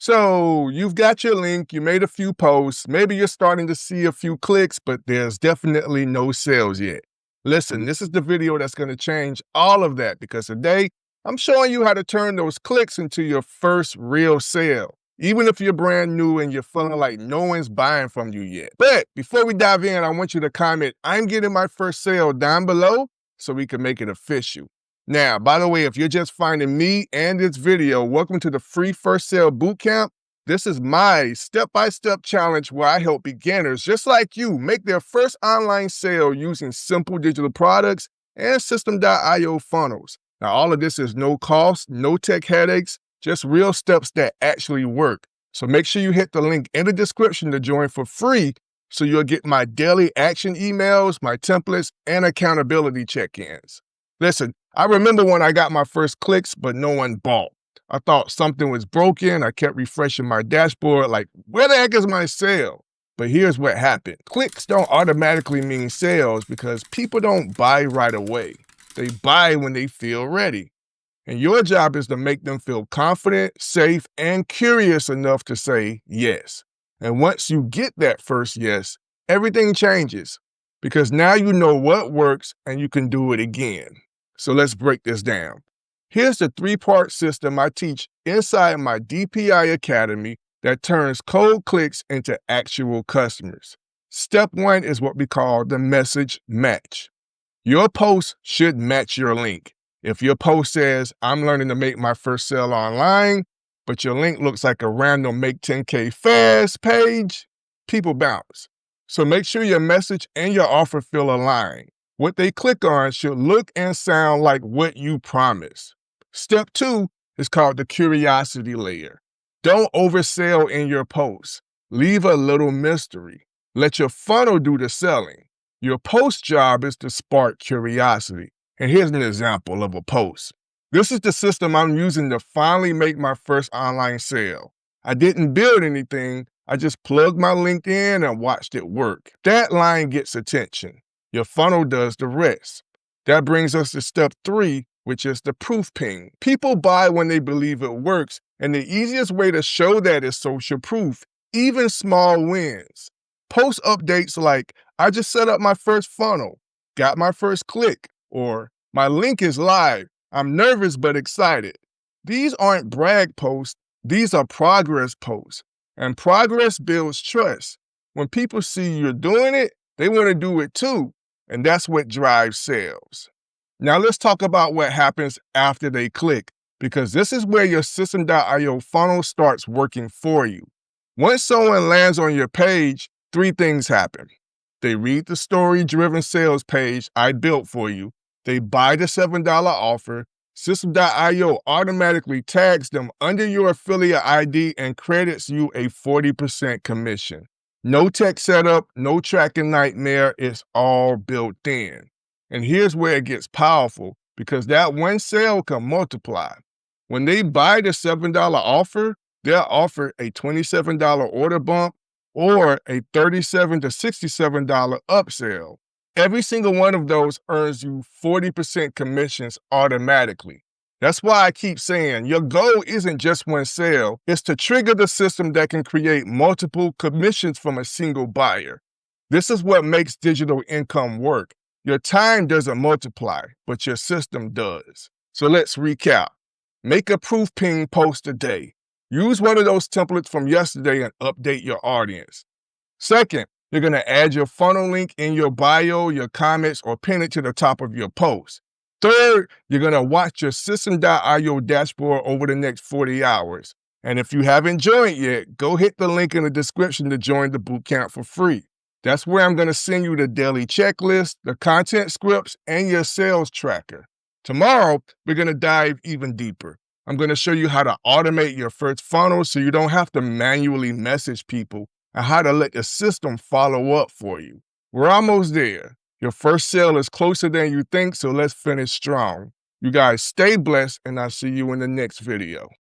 So you've got your link, you made a few posts, maybe you're starting to see a few clicks, but there's definitely no sales yet. Listen, this is the video that's going to change all of that because today I'm showing you how to turn those clicks into your first real sale, even if you're brand new and you're feeling like no one's buying from you yet. But before we dive in, I want you to comment, "I'm getting my first sale" down below so we can make it official. Now, by the way, if you're just finding me and this video, welcome to the free First Sale Bootcamp. This is my step-by-step challenge where I help beginners just like you make their first online sale using simple digital products and System.io funnels. Now, all of this is no cost, no tech headaches, just real steps that actually work. So make sure you hit the link in the description to join for free so you'll get my daily action emails, my templates, and accountability check-ins. Listen, I remember when I got my first clicks, but no one bought. I thought something was broken. I kept refreshing my dashboard like, where the heck is my sale? But here's what happened. Clicks don't automatically mean sales because people don't buy right away. They buy when they feel ready. And your job is to make them feel confident, safe, and curious enough to say yes. And once you get that first yes, everything changes because now you know what works and you can do it again. So let's break this down. Here's the three-part system I teach inside my DPI Academy that turns cold clicks into actual customers. Step one is what we call the message match. Your post should match your link. If your post says, "I'm learning to make my first sale online," but your link looks like a random make 10K fast page, people bounce. So make sure your message and your offer feel aligned. What they click on should look and sound like what you promised. Step two is called the curiosity layer. Don't oversell in your posts. Leave a little mystery. Let your funnel do the selling. Your post job is to spark curiosity. And here's an example of a post. This is the system I'm using to finally make my first online sale. I didn't build anything. I just plugged my link in and watched it work. That line gets attention. Your funnel does the rest. That brings us to step three, which is the proof ping. People buy when they believe it works, and the easiest way to show that is social proof, even small wins. Post updates like, "I just set up my first funnel, got my first click," or "My link is live, I'm nervous but excited." These aren't brag posts, these are progress posts. And progress builds trust. When people see you're doing it, they want to do it too. And that's what drives sales. Now let's talk about what happens after they click, because this is where your System.io funnel starts working for you. Once someone lands on your page, three things happen. They read the story-driven sales page I built for you. They buy the $7 offer. System.io automatically tags them under your affiliate ID and credits you a 40% commission. No tech setup, no tracking nightmare, it's all built in. And here's where it gets powerful, because that one sale can multiply. When they buy the $7 offer, they'll offer a $27 order bump or a $37 to $67 upsell. Every single one of those earns you 40% commissions automatically. That's why I keep saying your goal isn't just one sale, it's to trigger the system that can create multiple commissions from a single buyer. This is what makes digital income work. Your time doesn't multiply, but your system does. So let's recap. Make a proof ping post a day. Use one of those templates from yesterday and update your audience. Second, you're going to add your funnel link in your bio, your comments, or pin it to the top of your post. Third, you're going to watch your System.io dashboard over the next 40 hours. And if you haven't joined yet, go hit the link in the description to join the bootcamp for free. That's where I'm going to send you the daily checklist, the content scripts, and your sales tracker. Tomorrow, we're going to dive even deeper. I'm going to show you how to automate your first funnel so you don't have to manually message people, and how to let the system follow up for you. We're almost there. Your first sale is closer than you think, so let's finish strong. You guys stay blessed, and I'll see you in the next video.